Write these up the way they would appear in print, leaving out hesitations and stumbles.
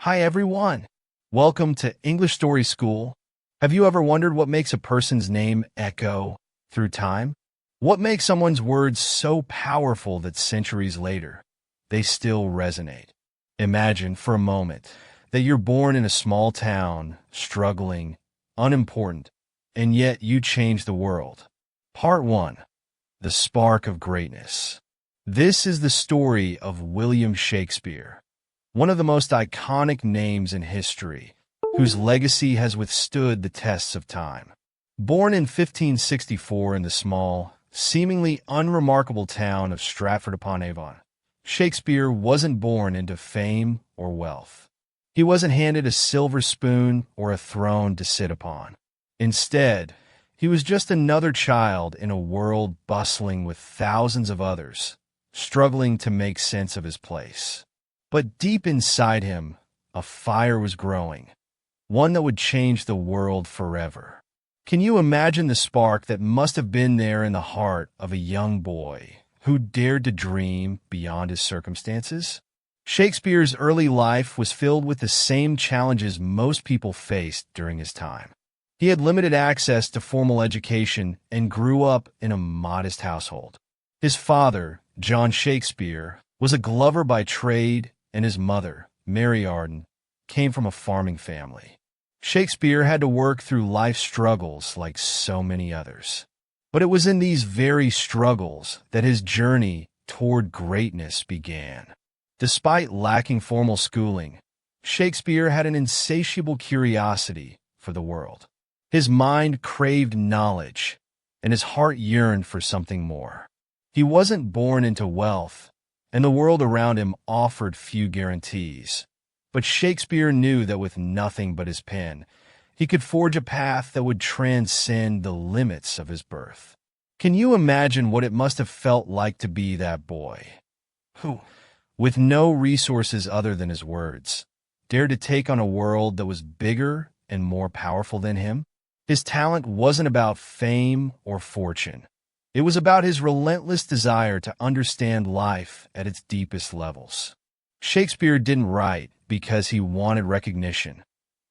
Hi everyone. Welcome to English Story School. Have you ever wondered what makes a person's name echo through time? What makes someone's words so powerful that centuries later, they still resonate? Imagine for a moment that you're born in a small town, struggling, unimportant, and yet you change the world. Part 1. The Spark of Greatness. This is the story of William Shakespeare, one of the most iconic names in history, whose legacy has withstood the tests of time. Born in 1564 in the small, seemingly unremarkable town of Stratford-upon-Avon, Shakespeare wasn't born into fame or wealth. He wasn't handed a silver spoon or a throne to sit upon. Instead, he was just another child in a world bustling with thousands of others, struggling to make sense of his place. But deep inside him, a fire was growing, one that would change the world forever. Can you imagine the spark that must have been there in the heart of a young boy who dared to dream beyond his circumstances? Shakespeare's early life was filled with the same challenges most people faced during his time. He had limited access to formal education and grew up in a modest household. His father, John Shakespeare, was a glover by trade, and his mother, Mary Arden, came from a farming family. Shakespeare had to work through life's struggles like so many others. But it was in these very struggles that his journey toward greatness began. Despite lacking formal schooling, Shakespeare had an insatiable curiosity for the world. His mind craved knowledge, and his heart yearned for something more. He wasn't born into wealth, and the world around him offered few guarantees. But Shakespeare knew that with nothing but his pen, he could forge a path that would transcend the limits of his birth. Can you imagine what it must have felt like to be that boy, who, with no resources other than his words, dared to take on a world that was bigger and more powerful than him? His talent wasn't about fame or fortune. It was about his relentless desire to understand life at its deepest levels. Shakespeare didn't write because he wanted recognition.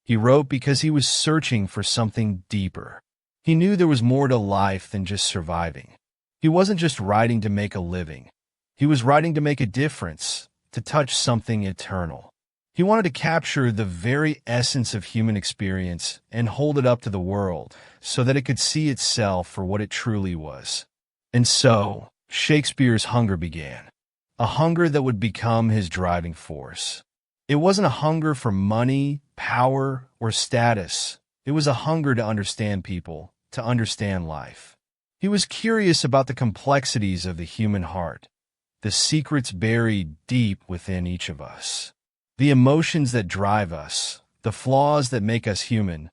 He wrote because he was searching for something deeper. He knew there was more to life than just surviving. He wasn't just writing to make a living. He was writing to make a difference, to touch something eternal. He wanted to capture the very essence of human experience and hold it up to the world so that it could see itself for what it truly was. And so, Shakespeare's hunger began, a hunger that would become his driving force. It wasn't a hunger for money, power, or status. It was a hunger to understand people, to understand life. He was curious about the complexities of the human heart, the secrets buried deep within each of us, the emotions that drive us, the flaws that make us human.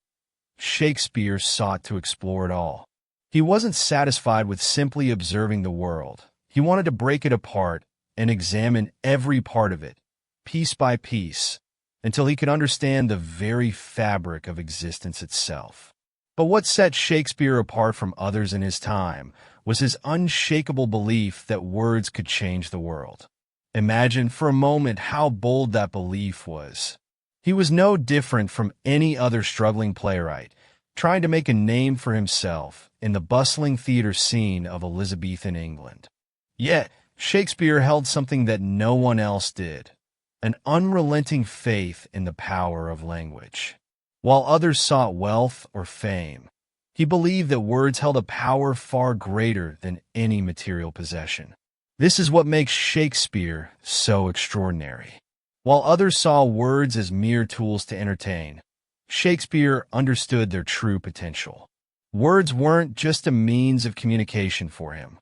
Shakespeare sought to explore it all. He wasn't satisfied with simply observing the world. He wanted to break it apart and examine every part of it, piece by piece, until he could understand the very fabric of existence itself. But what set Shakespeare apart from others in his time was his unshakable belief that words could change the world. Imagine for a moment how bold that belief was. He was no different from any other struggling playwright, trying to make a name for himself in the bustling theater scene of Elizabethan England. Yet, Shakespeare held something that no one else did, an unrelenting faith in the power of language. While others sought wealth or fame, he believed that words held a power far greater than any material possession. This is what makes Shakespeare so extraordinary. While others saw words as mere tools to entertain, Shakespeare understood their true potential. Words weren't just a means of communication for him.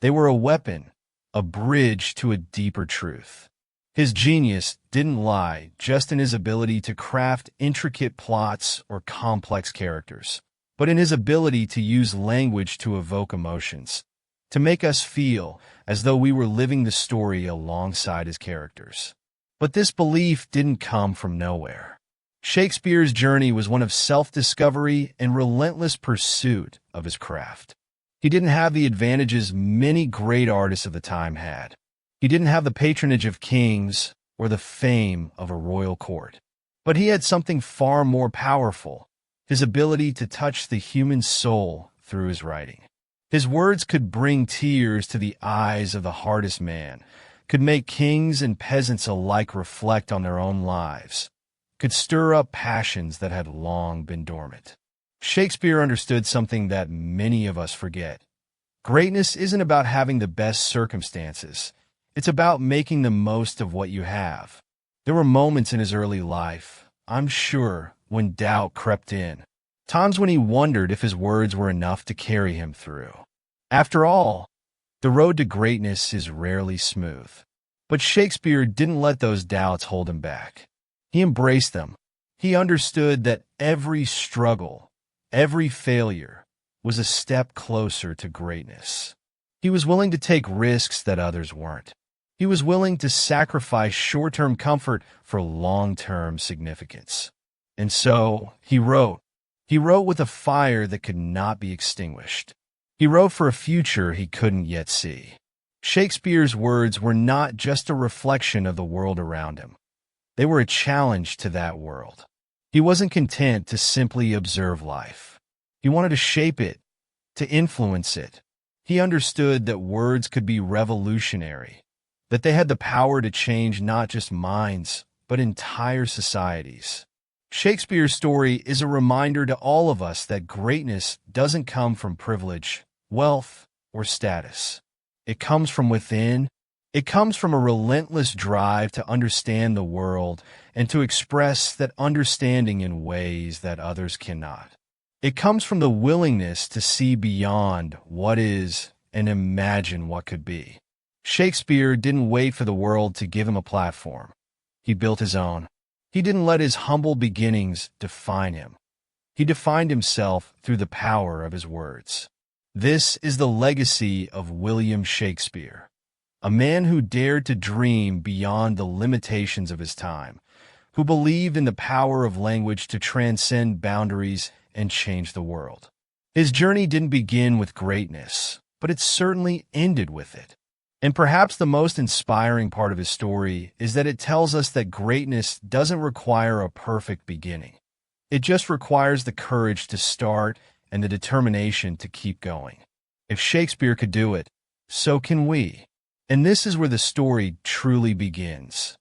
They were a weapon, a bridge to a deeper truth. His genius didn't lie just in his ability to craft intricate plots or complex characters, but in his ability to use language to evoke emotions, to make us feel as though we were living the story alongside his characters. But this belief didn't come from nowhere. Shakespeare's journey was one of self-discovery and relentless pursuit of his craft. He didn't have the advantages many great artists of the time had. He didn't have the patronage of kings, or the fame of a royal court. But he had something far more powerful, his ability to touch the human soul through his writing. His words could bring tears to the eyes of the hardest man, could make kings and peasants alike reflect on their own lives, could stir up passions that had long been dormant. Shakespeare understood something that many of us forget. Greatness isn't about having the best circumstances. It's about making the most of what you have. There were moments in his early life, I'm sure, when doubt crept in. Times when he wondered if his words were enough to carry him through. After all, the road to greatness is rarely smooth. But Shakespeare didn't let those doubts hold him back. He embraced them. He understood that every struggle, every failure, was a step closer to greatness. He was willing to take risks that others weren't. He was willing to sacrifice short-term comfort for long-term significance. And so, he wrote. He wrote with a fire that could not be extinguished. He wrote for a future he couldn't yet see. Shakespeare's words were not just a reflection of the world around him. They were a challenge to that world. He wasn't content to simply observe life. He wanted to shape it, to influence it. He understood that words could be revolutionary, that they had the power to change not just minds, but entire societies. Shakespeare's story is a reminder to all of us that greatness doesn't come from privilege, wealth, or status. It comes from within. It comes from a relentless drive to understand the world and to express that understanding in ways that others cannot. It comes from the willingness to see beyond what is and imagine what could be. Shakespeare didn't wait for the world to give him a platform. He built his own. He didn't let his humble beginnings define him. He defined himself through the power of his words. This is the legacy of William Shakespeare, a man who dared to dream beyond the limitations of his time, who believed in the power of language to transcend boundaries and change the world. His journey didn't begin with greatness, but it certainly ended with it. And perhaps the most inspiring part of his story is that it tells us that greatness doesn't require a perfect beginning. It just requires the courage to start and the determination to keep going. If Shakespeare could do it, so can we. And this is where the story truly begins.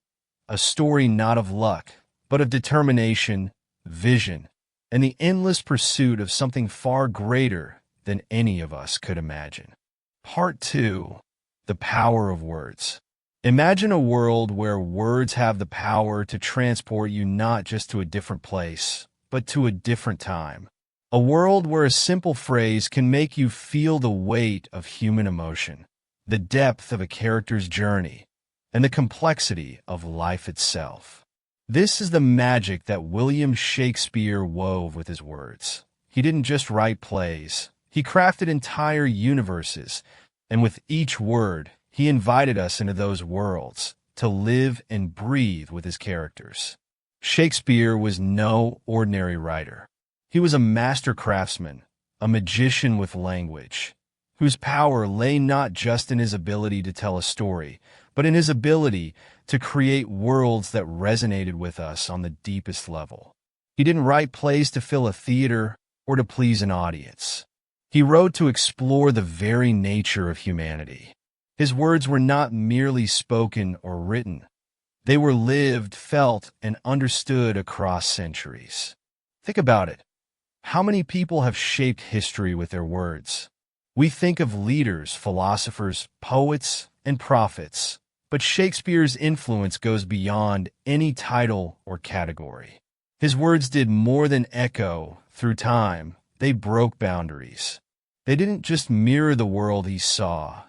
A story not of luck, but of determination, vision, and the endless pursuit of something far greater than any of us could imagine. Part 2. The Power of Words. Imagine a world where words have the power to transport you not just to a different place, but to a different time. A world where a simple phrase can make you feel the weight of human emotion, the depth of a character's journey, and the complexity of life itself. This is the magic that William Shakespeare wove with his words. He didn't just write plays. He crafted entire universes, and with each word, he invited us into those worlds to live and breathe with his characters. Shakespeare was no ordinary writer. He was a master craftsman, a magician with language, whose power lay not just in his ability to tell a story, but in his ability to create worlds that resonated with us on the deepest level. He didn't write plays to fill a theater or to please an audience. He wrote to explore the very nature of humanity. His words were not merely spoken or written. They were lived, felt, and understood across centuries. Think about it. How many people have shaped history with their words? We think of leaders, philosophers, poets, and prophets, but Shakespeare's influence goes beyond any title or category. His words did more than echo through time. They broke boundaries. They didn't just mirror the world he saw.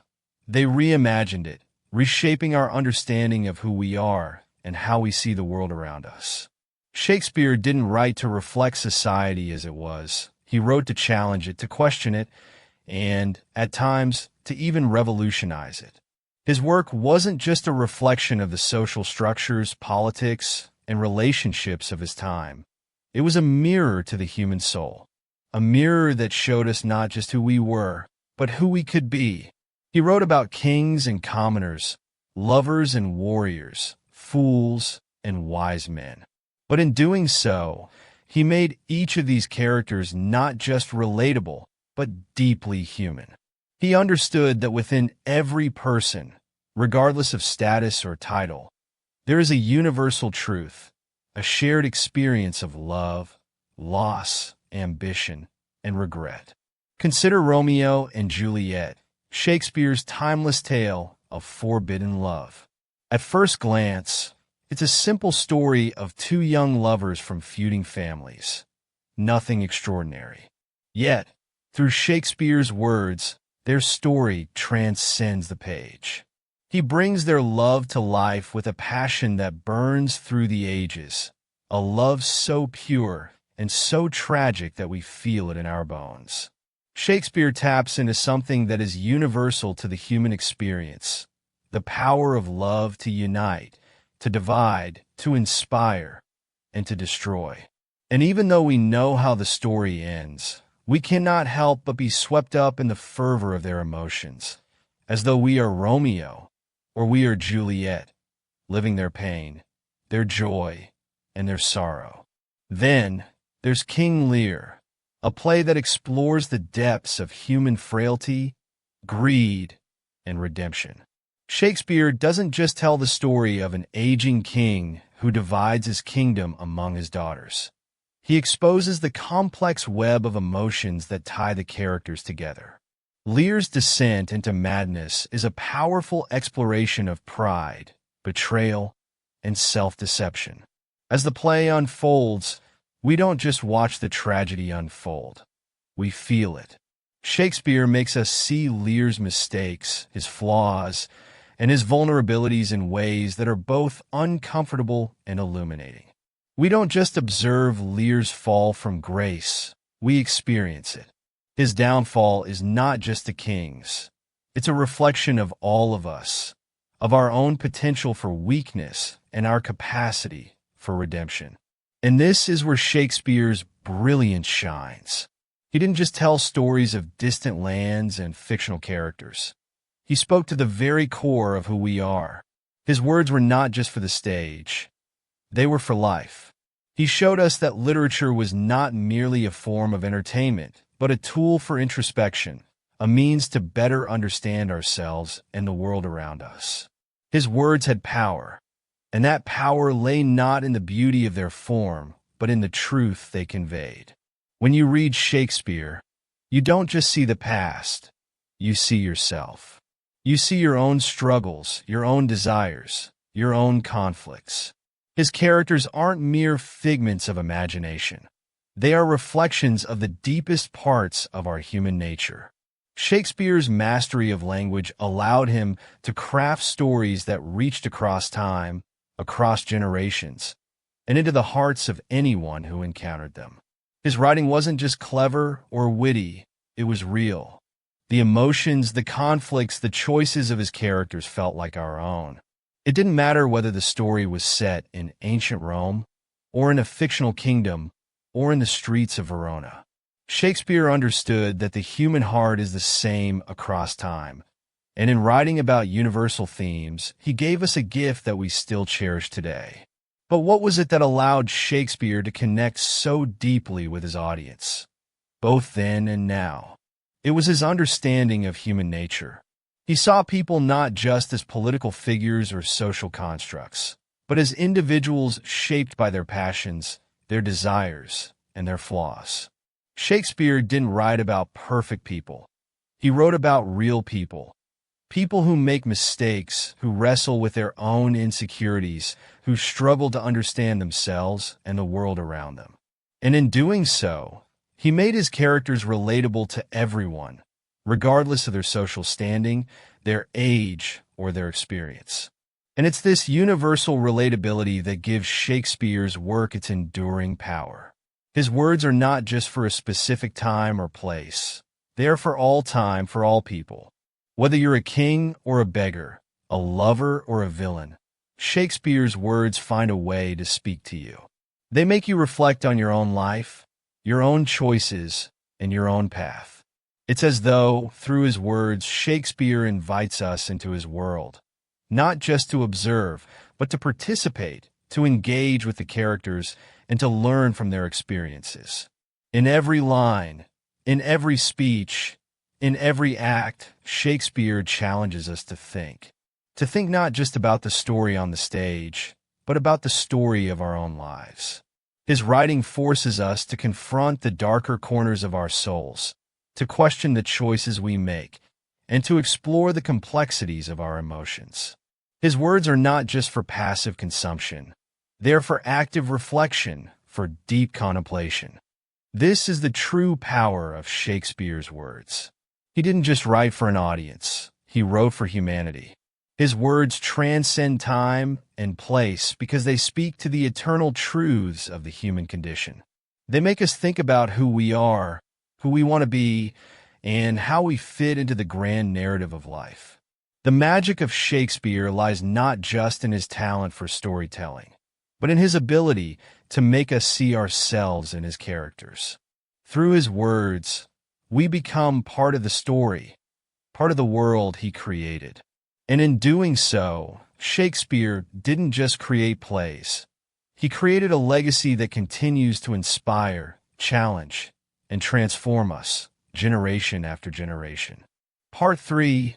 They reimagined it, reshaping our understanding of who we are and how we see the world around us. Shakespeare didn't write to reflect society as it was. He wrote to challenge it, to question it, and, at times, to even revolutionize it. His work wasn't just a reflection of the social structures, politics, and relationships of his time. It was a mirror to the human soul, a mirror that showed us not just who we were, but who we could be. He wrote about kings and commoners, lovers and warriors, fools, and wise men. But in doing so, he made each of these characters not just relatable, but deeply human. He understood that within every person, regardless of status or title, there is a universal truth, a shared experience of love, loss, ambition, and regret. Consider Romeo and Juliet, Shakespeare's timeless tale of forbidden love. At first glance, it's a simple story of two young lovers from feuding families. Nothing extraordinary. Yet, through Shakespeare's words, their story transcends the page. He brings their love to life with a passion that burns through the ages, a love so pure and so tragic that we feel it in our bones. Shakespeare taps into something that is universal to the human experience, the power of love to unite, to divide, to inspire, and to destroy. And even though we know how the story ends, we cannot help but be swept up in the fervor of their emotions, as though we are Romeo or we are Juliet, living their pain, their joy, and their sorrow. Then there's King Lear, a play that explores the depths of human frailty, greed, and redemption. Shakespeare doesn't just tell the story of an aging king who divides his kingdom among his daughters. He exposes the complex web of emotions that tie the characters together. Lear's descent into madness is a powerful exploration of pride, betrayal, and self-deception. As the play unfolds, we don't just watch the tragedy unfold. We feel it. Shakespeare makes us see Lear's mistakes, his flaws, and his vulnerabilities in ways that are both uncomfortable and illuminating. We don't just observe Lear's fall from grace, we experience it. His downfall is not just the king's. It's a reflection of all of us, of our own potential for weakness and our capacity for redemption. And this is where Shakespeare's brilliance shines. He didn't just tell stories of distant lands and fictional characters. He spoke to the very core of who we are. His words were not just for the stage. They were for life. He showed us that literature was not merely a form of entertainment, but a tool for introspection, a means to better understand ourselves and the world around us. His words had power, and that power lay not in the beauty of their form, but in the truth they conveyed. When you read Shakespeare, you don't just see the past, you see yourself. You see your own struggles, your own desires, your own conflicts. His characters aren't mere figments of imagination. They are reflections of the deepest parts of our human nature. Shakespeare's mastery of language allowed him to craft stories that reached across time, across generations, and into the hearts of anyone who encountered them. His writing wasn't just clever or witty, it was real. The emotions, the conflicts, the choices of his characters felt like our own. It didn't matter whether the story was set in ancient Rome, or in a fictional kingdom, or in the streets of Verona. Shakespeare understood that the human heart is the same across time, and in writing about universal themes, he gave us a gift that we still cherish today. But what was it that allowed Shakespeare to connect so deeply with his audience, both then and now? It was his understanding of human nature. He saw people not just as political figures or social constructs, but as individuals shaped by their passions, their desires, and their flaws. Shakespeare didn't write about perfect people. He wrote about real people. People who make mistakes, who wrestle with their own insecurities, who struggle to understand themselves and the world around them. And in doing so, he made his characters relatable to everyone, regardless of their social standing, their age, or their experience. And it's this universal relatability that gives Shakespeare's work its enduring power. His words are not just for a specific time or place. They are for all time, for all people. Whether you're a king or a beggar, a lover or a villain, Shakespeare's words find a way to speak to you. They make you reflect on your own life, your own choices, and your own path. It's as though, through his words, Shakespeare invites us into his world, not just to observe, but to participate, to engage with the characters, and to learn from their experiences. In every line, in every speech, in every act, Shakespeare challenges us to think. To think not just about the story on the stage, but about the story of our own lives. His writing forces us to confront the darker corners of our souls, to question the choices we make, and to explore the complexities of our emotions. His words are not just for passive consumption. They are for active reflection, for deep contemplation. This is the true power of Shakespeare's words. He didn't just write for an audience. He wrote for humanity. His words transcend time and place because they speak to the eternal truths of the human condition. They make us think about who we are, who we want to be, and how we fit into the grand narrative of life. The magic of Shakespeare lies not just in his talent for storytelling, but in his ability to make us see ourselves in his characters. Through his words, we become part of the story, part of the world he created. And in doing so, Shakespeare didn't just create plays. He created a legacy that continues to inspire, challenge, and transform us, generation after generation. Part 3.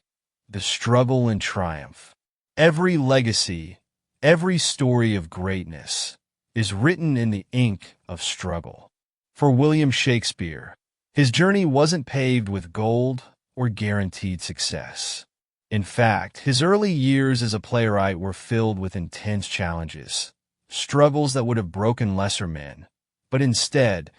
The Struggle and Triumph. Every legacy, every story of greatness, is written in the ink of struggle. For William Shakespeare, his journey wasn't paved with gold or guaranteed success. In fact, his early years as a playwright were filled with intense challenges, struggles that would have broken lesser men, but instead,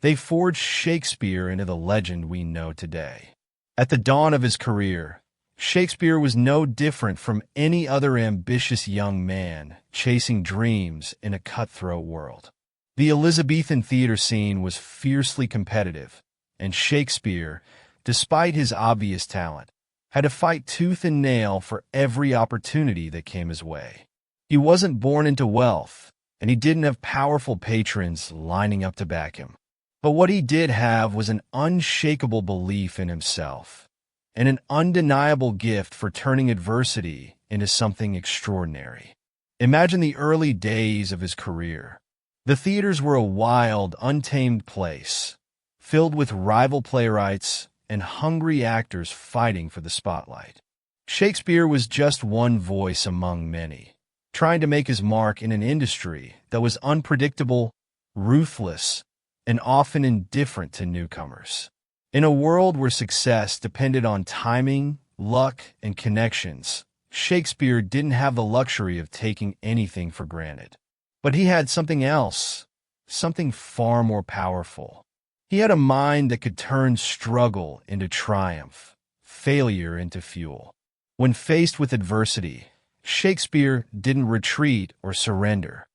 they forged Shakespeare into the legend we know today. At the dawn of his career, Shakespeare was no different from any other ambitious young man chasing dreams in a cutthroat world. The Elizabethan theater scene was fiercely competitive, and Shakespeare, despite his obvious talent, had to fight tooth and nail for every opportunity that came his way. He wasn't born into wealth, and he didn't have powerful patrons lining up to back him. But what he did have was an unshakable belief in himself, and an undeniable gift for turning adversity into something extraordinary. Imagine the early days of his career. The theaters were a wild, untamed place, filled with rival playwrights and hungry actors fighting for the spotlight. Shakespeare was just one voice among many, trying to make his mark in an industry that was unpredictable, ruthless, and often indifferent to newcomers. In a world where success depended on timing, luck, and connections, Shakespeare didn't have the luxury of taking anything for granted. But he had something else, something far more powerful. He had a mind that could turn struggle into triumph, failure into fuel. When faced with adversity, Shakespeare didn't retreat or surrender.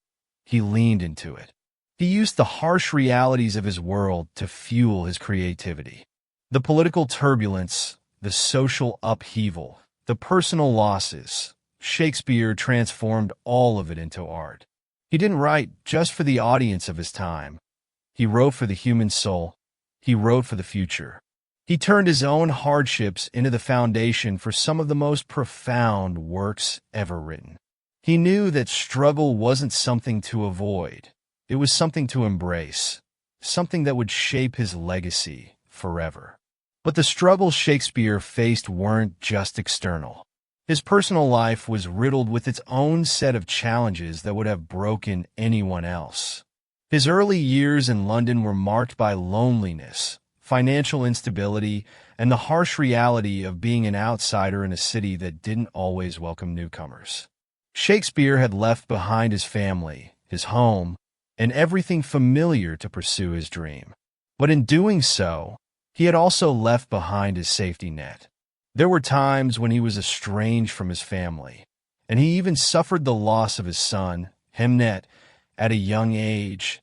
He leaned into it. He used the harsh realities of his world to fuel his creativity. The political turbulence, the social upheaval, the personal losses, Shakespeare transformed all of it into art. He didn't write just for the audience of his time. He wrote for the human soul. He wrote for the future. He turned his own hardships into the foundation for some of the most profound works ever written. He knew that struggle wasn't something to avoid. It was something to embrace, something that would shape his legacy forever. But the struggles Shakespeare faced weren't just external. His personal life was riddled with its own set of challenges that would have broken anyone else. His early years in London were marked by loneliness, financial instability, and the harsh reality of being an outsider in a city that didn't always welcome newcomers. Shakespeare had left behind his family, his home, and everything familiar to pursue his dream. But in doing so, he had also left behind his safety net. There were times when he was estranged from his family, and he even suffered the loss of his son, Hamnet, at a young age,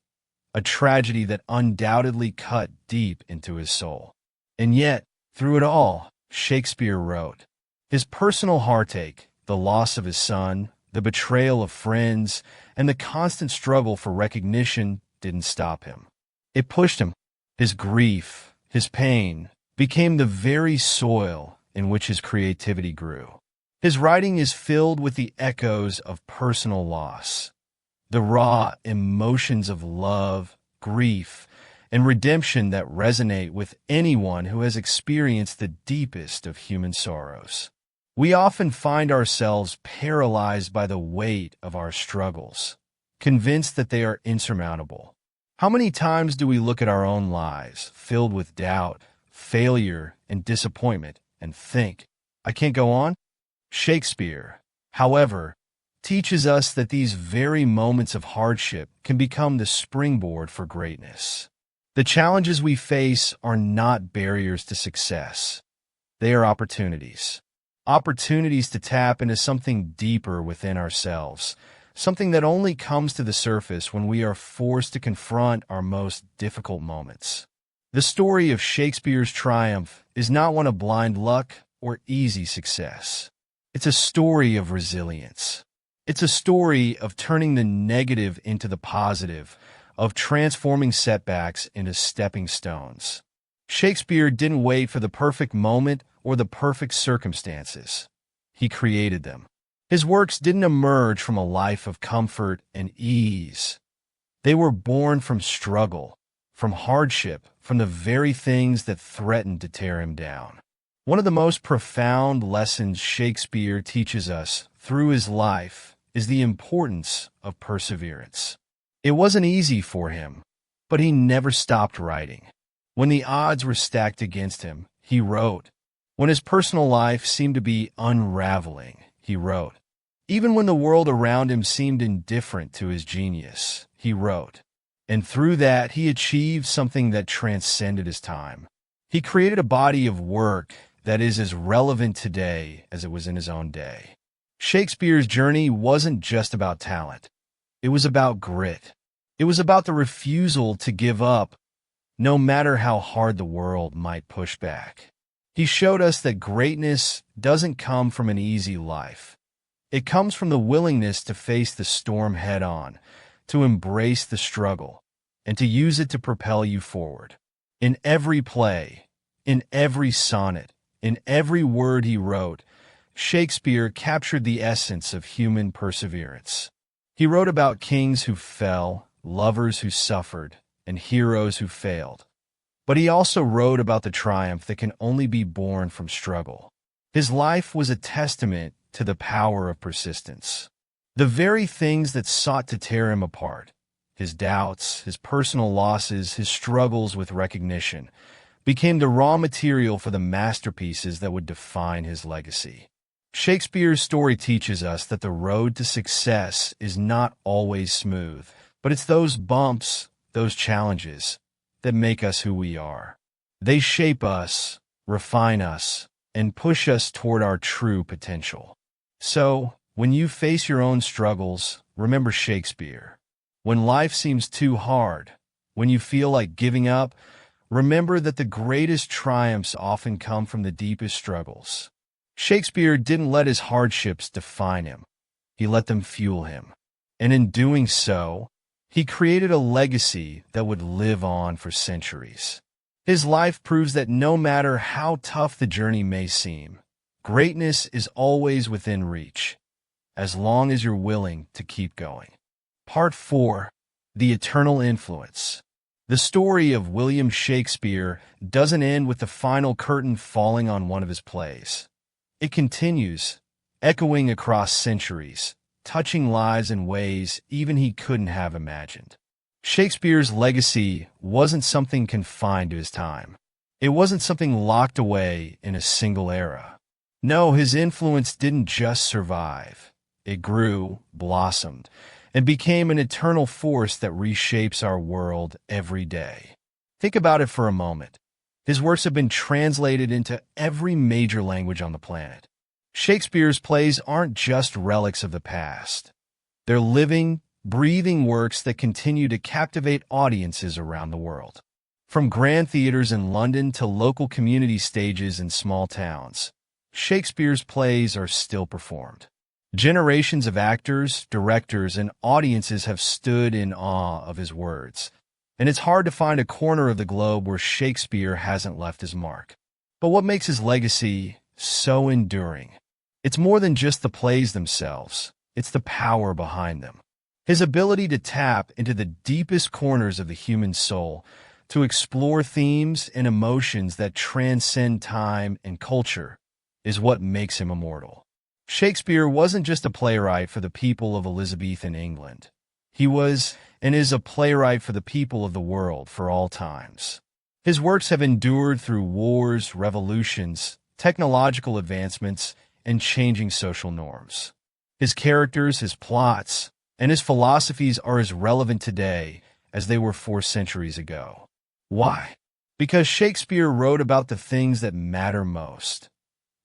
a tragedy that undoubtedly cut deep into his soul. And yet, through it all, Shakespeare wrote. His personal heartache, the loss of his son, the betrayal of friends, and the constant struggle for recognition didn't stop him. It pushed him. His grief, his pain, became the very soil in which his creativity grew. His writing is filled with the echoes of personal loss, the raw emotions of love, grief, and redemption that resonate with anyone who has experienced the deepest of human sorrows. We often find ourselves paralyzed by the weight of our struggles, convinced that they are insurmountable. How many times do we look at our own lives, filled with doubt, failure, and disappointment, and think, I can't go on? Shakespeare, however, teaches us that these very moments of hardship can become the springboard for greatness. The challenges we face are not barriers to success. They are opportunities. Opportunities to tap into something deeper within ourselves, something that only comes to the surface when we are forced to confront our most difficult moments. The story of Shakespeare's triumph is not one of blind luck or easy success. It's a story of resilience. It's a story of turning the negative into the positive, of transforming setbacks into stepping stones. Shakespeare didn't wait for the perfect moment or the perfect circumstances. He created them. His works didn't emerge from a life of comfort and ease. They were born from struggle, from hardship, from the very things that threatened to tear him down. One of the most profound lessons Shakespeare teaches us through his life is the importance of perseverance. It wasn't easy for him, but he never stopped writing. When the odds were stacked against him, he wrote. When his personal life seemed to be unraveling, he wrote. Even when the world around him seemed indifferent to his genius, he wrote. And through that, he achieved something that transcended his time. He created a body of work that is as relevant today as it was in his own day. Shakespeare's journey wasn't just about talent. It was about grit. It was about the refusal to give up, no matter how hard the world might push back. He showed us that greatness doesn't come from an easy life. It comes from the willingness to face the storm head-on, to embrace the struggle, and to use it to propel you forward. In every play, in every sonnet, in every word he wrote, Shakespeare captured the essence of human perseverance. He wrote about kings who fell, lovers who suffered, and heroes who failed. But he also wrote about the triumph that can only be born from struggle. His life was a testament to the power of persistence. The very things that sought to tear him apart, his doubts, his personal losses, his struggles with recognition, became the raw material for the masterpieces that would define his legacy. Shakespeare's story teaches us that the road to success is not always smooth, but it's those bumps, those challenges, that make us who we are. They shape us, refine us, and push us toward our true potential. So, when you face your own struggles, remember Shakespeare. When life seems too hard, when you feel like giving up, remember that the greatest triumphs often come from the deepest struggles. Shakespeare didn't let his hardships define him. He let them fuel him. And in doing so, he created a legacy that would live on for centuries. His life proves that no matter how tough the journey may seem, greatness is always within reach, as long as you're willing to keep going. Part 4. The Eternal Influence. The story of William Shakespeare doesn't end with the final curtain falling on one of his plays. It continues, echoing across centuries, touching lives in ways even he couldn't have imagined. Shakespeare's legacy wasn't something confined to his time. It wasn't something locked away in a single era. No, his influence didn't just survive. It grew, blossomed, and became an eternal force that reshapes our world every day. Think about it for a moment. His works have been translated into every major language on the planet. Shakespeare's plays aren't just relics of the past. They're living, breathing works that continue to captivate audiences around the world. From grand theaters in London to local community stages in small towns, Shakespeare's plays are still performed. Generations of actors, directors, and audiences have stood in awe of his words, and it's hard to find a corner of the globe where Shakespeare hasn't left his mark. But what makes his legacy so enduring? It's more than just the plays themselves. It's the power behind them. His ability to tap into the deepest corners of the human soul, to explore themes and emotions that transcend time and culture, is what makes him immortal. Shakespeare wasn't just a playwright for the people of Elizabethan England. He was and is a playwright for the people of the world for all times. His works have endured through wars, revolutions, technological advancements, and changing social norms. His characters, his plots, and his philosophies are as relevant today as they were 4 centuries ago. Why? Because Shakespeare wrote about the things that matter most: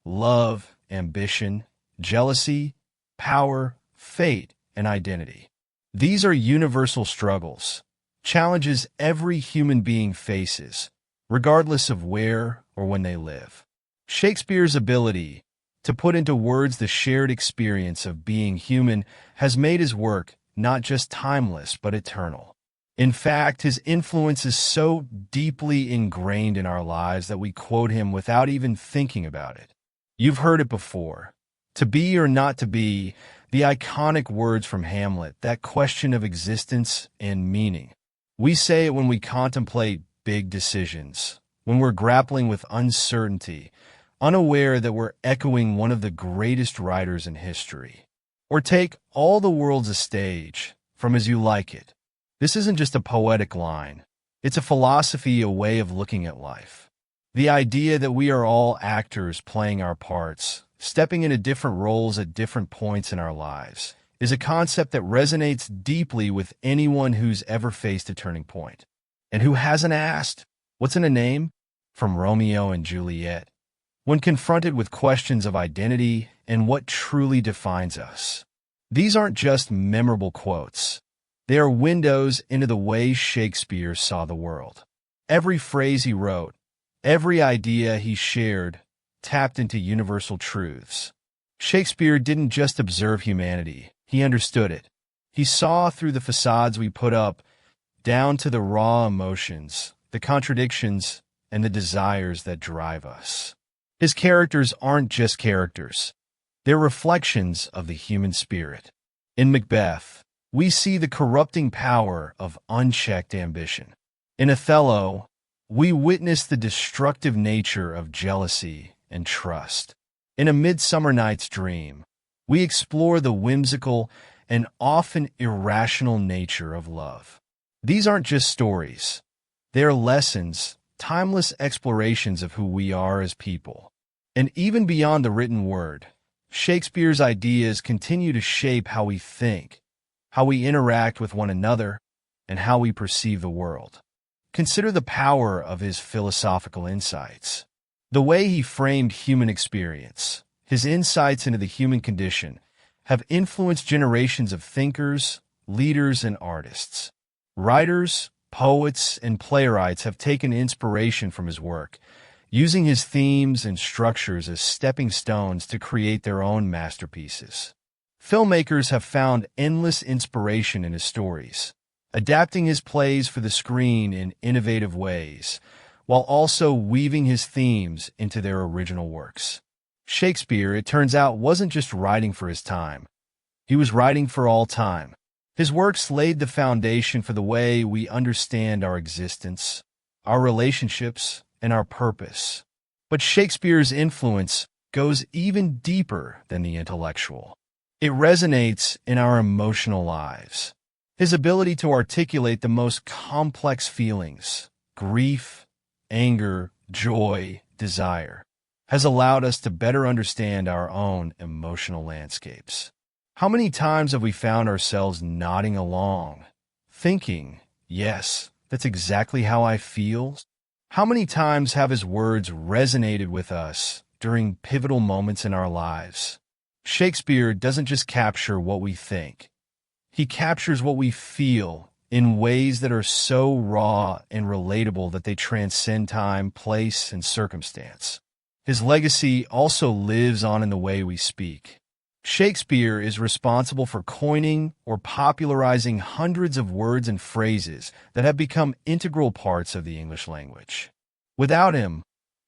love, ambition, jealousy, power, fate, and identity. These are universal struggles, challenges every human being faces, regardless of where or when they live. Shakespeare's ability to put into words the shared experience of being human has made his work not just timeless but eternal. In fact, his influence is so deeply ingrained in our lives that we quote him without even thinking about it. You've heard it before. To be or not to be, the iconic words from Hamlet, that question of existence and meaning. We say it when we contemplate big decisions, when we're grappling with uncertainty, unaware that we're echoing one of the greatest writers in history. Or take "all the world's a stage" from As You Like It. This isn't just a poetic line. It's a philosophy, a way of looking at life. The idea that we are all actors playing our parts, stepping into different roles at different points in our lives, is a concept that resonates deeply with anyone who's ever faced a turning point. And who hasn't asked, "What's in a name?" From Romeo and Juliet. When confronted with questions of identity and what truly defines us. These aren't just memorable quotes. They are windows into the way Shakespeare saw the world. Every phrase he wrote, every idea he shared, tapped into universal truths. Shakespeare didn't just observe humanity, he understood it. He saw through the facades we put up, down to the raw emotions, the contradictions, and the desires that drive us. His characters aren't just characters. They're reflections of the human spirit. In Macbeth, we see the corrupting power of unchecked ambition. In Othello, we witness the destructive nature of jealousy and trust. In A Midsummer Night's Dream, we explore the whimsical and often irrational nature of love. These aren't just stories. They are lessons, timeless explorations of who we are as people. And even beyond the written word, Shakespeare's ideas continue to shape how we think, how we interact with one another, and how we perceive the world. Consider the power of his philosophical insights. The way he framed human experience, his insights into the human condition, have influenced generations of thinkers, leaders, and artists. Writers, poets, and playwrights have taken inspiration from his work, using his themes and structures as stepping stones to create their own masterpieces. Filmmakers have found endless inspiration in his stories, adapting his plays for the screen in innovative ways, while also weaving his themes into their original works. Shakespeare, it turns out, wasn't just writing for his time. He was writing for all time. His works laid the foundation for the way we understand our existence, our relationships, and our purpose. But Shakespeare's influence goes even deeper than the intellectual. It resonates in our emotional lives. His ability to articulate the most complex feelings, grief, anger, joy, desire, has allowed us to better understand our own emotional landscapes. How many times have we found ourselves nodding along, thinking, "Yes, that's exactly how I feel"? How many times have his words resonated with us during pivotal moments in our lives? Shakespeare doesn't just capture what we think. He captures what we feel in ways that are so raw and relatable that they transcend time, place, and circumstance. His legacy also lives on in the way we speak. Shakespeare is responsible for coining or popularizing hundreds of words and phrases that have become integral parts of the English language. Without him,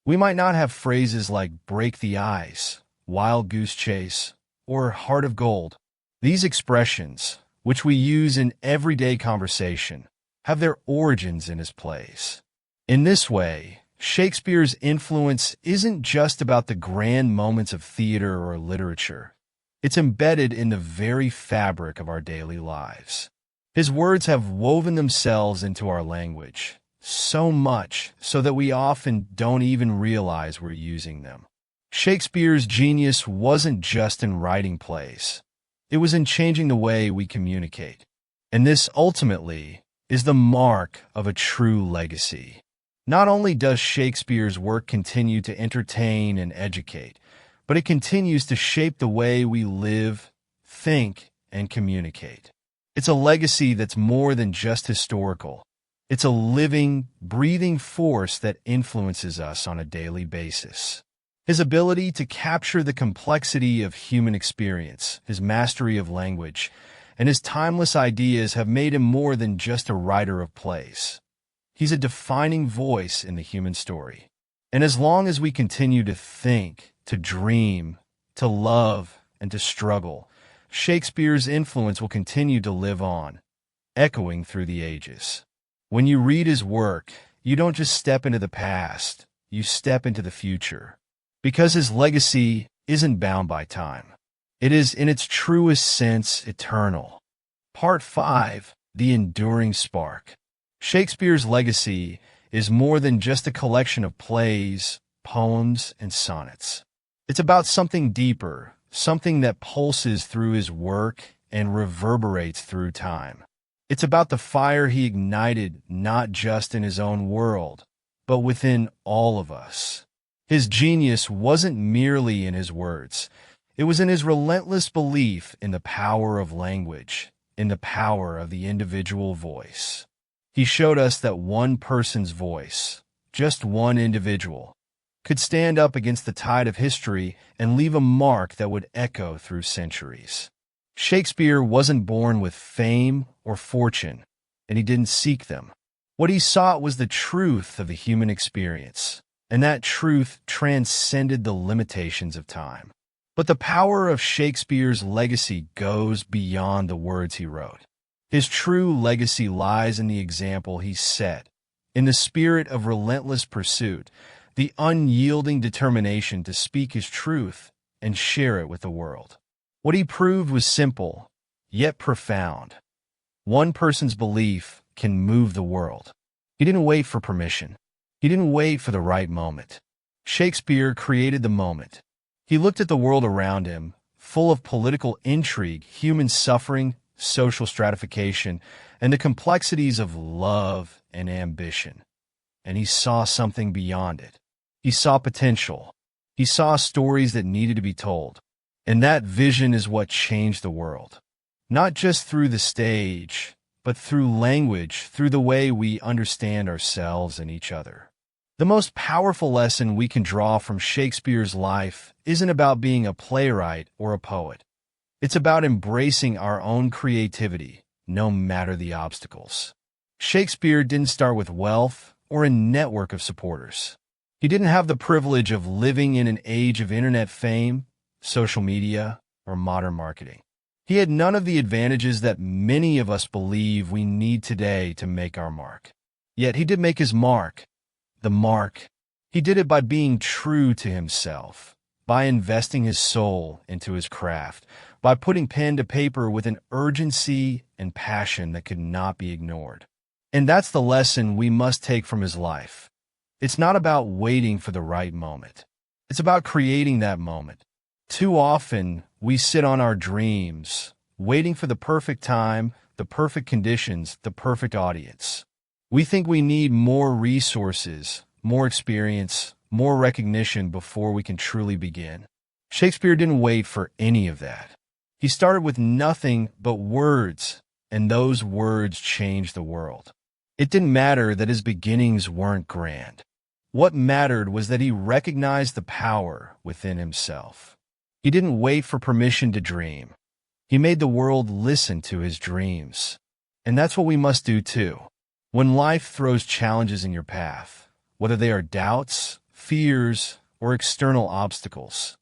we might not have phrases like "break the ice" wild goose chase, or heart of gold. These expressions, which we use in everyday conversation, have their origins in his plays. In this way, Shakespeare's influence isn't just about the grand moments of theater or literature. It's embedded in the very fabric of our daily lives. His words have woven themselves into our language, so much so that we often don't even realize we're using them. Shakespeare's genius wasn't just in writing plays. It was in changing the way we communicate. And this, ultimately, is the mark of a true legacy. Not only does Shakespeare's work continue to entertain and educate, but it continues to shape the way we live, think, and communicate. It's a legacy that's more than just historical. It's a living, breathing force that influences us on a daily basis. His ability to capture the complexity of human experience, his mastery of language, and his timeless ideas have made him more than just a writer of plays. He's a defining voice in the human story. And as long as we continue to think, to dream, to love, and to struggle, Shakespeare's influence will continue to live on, echoing through the ages. When you read his work, you don't just step into the past, you step into the future. Because his legacy isn't bound by time. It is, in its truest sense, eternal. Part 5. The Enduring Spark. Shakespeare's legacy is more than just a collection of plays, poems, and sonnets. It's about something deeper, something that pulses through his work and reverberates through time. It's about the fire he ignited not just in his own world, but within all of us. His genius wasn't merely in his words. It was in his relentless belief in the power of language, in the power of the individual voice. He showed us that one person's voice, just one individual, could stand up against the tide of history and leave a mark that would echo through centuries. Shakespeare wasn't born with fame or fortune, and he didn't seek them. What he sought was the truth of the human experience, and that truth transcended the limitations of time. But the power of Shakespeare's legacy goes beyond the words he wrote. His true legacy lies in the example he set, in the spirit of relentless pursuit, the unyielding determination to speak his truth and share it with the world. What he proved was simple, yet profound. One person's belief can move the world. He didn't wait for permission. He didn't wait for the right moment. Shakespeare created the moment. He looked at the world around him, full of political intrigue, human suffering, social stratification, and the complexities of love and ambition. And he saw something beyond it. He saw potential. He saw stories that needed to be told. And that vision is what changed the world. Not just through the stage, but through language, through the way we understand ourselves and each other. The most powerful lesson we can draw from Shakespeare's life isn't about being a playwright or a poet. It's about embracing our own creativity, no matter the obstacles. Shakespeare didn't start with wealth or a network of supporters. He didn't have the privilege of living in an age of internet fame, social media, or modern marketing. He had none of the advantages that many of us believe we need today to make our mark. Yet he did make his mark. The mark. He did it by being true to himself, by investing his soul into his craft, by putting pen to paper with an urgency and passion that could not be ignored. And that's the lesson we must take from his life. It's not about waiting for the right moment. It's about creating that moment. Too often, we sit on our dreams, waiting for the perfect time, the perfect conditions, the perfect audience. We think we need more resources, more experience, more recognition before we can truly begin. Shakespeare didn't wait for any of that. He started with nothing but words, and those words changed the world. It didn't matter that his beginnings weren't grand. What mattered was that he recognized the power within himself. He didn't wait for permission to dream. He made the world listen to his dreams. And that's what we must do too. When life throws challenges in your path, whether they are doubts, fears, or external obstacles,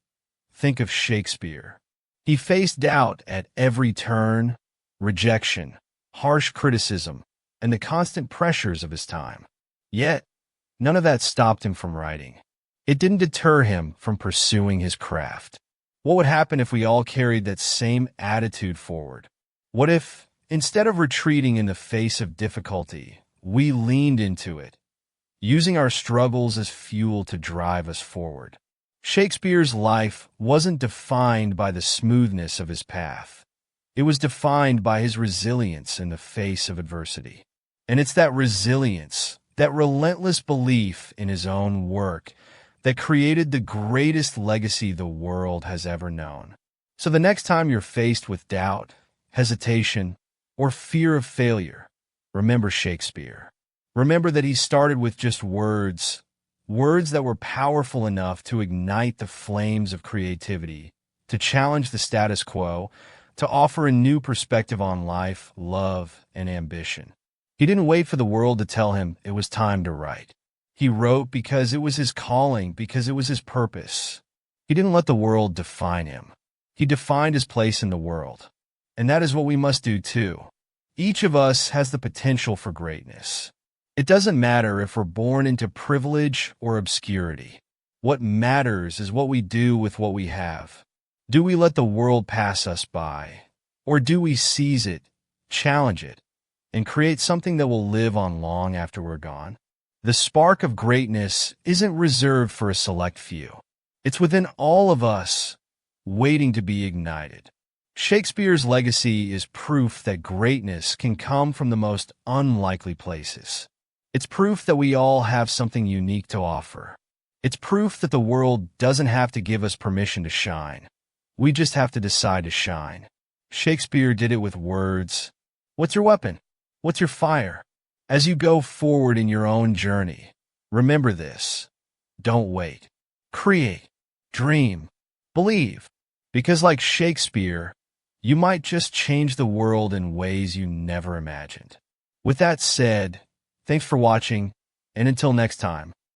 think of Shakespeare. He faced doubt at every turn, rejection, harsh criticism, and the constant pressures of his time. Yet, none of that stopped him from writing. It didn't deter him from pursuing his craft. What would happen if we all carried that same attitude forward? What if, instead of retreating in the face of difficulty, we leaned into it, using our struggles as fuel to drive us forward? Shakespeare's life wasn't defined by the smoothness of his path. It was defined by his resilience in the face of adversity. And it's that resilience, that relentless belief in his own work, that created the greatest legacy the world has ever known. So the next time you're faced with doubt, hesitation, or fear of failure, remember Shakespeare. Remember that he started with just words that were powerful enough to ignite the flames of creativity, to challenge the status quo, to offer a new perspective on life, love, and ambition. He didn't wait for the world to tell him it was time to write. He wrote because it was his calling, because it was his purpose. He didn't let the world define him. He defined his place in the world. And that is what we must do too. Each of us has the potential for greatness. It doesn't matter if we're born into privilege or obscurity. What matters is what we do with what we have. Do we let the world pass us by? Or do we seize it, challenge it, and create something that will live on long after we're gone? The spark of greatness isn't reserved for a select few. It's within all of us, waiting to be ignited. Shakespeare's legacy is proof that greatness can come from the most unlikely places. It's proof that we all have something unique to offer. It's proof that the world doesn't have to give us permission to shine. We just have to decide to shine. Shakespeare did it with words. What's your weapon? What's your fire? As you go forward in your own journey, remember this. Don't wait. Create. Dream. Believe. Because like Shakespeare, you might just change the world in ways you never imagined. With that said, thanks for watching, and until next time.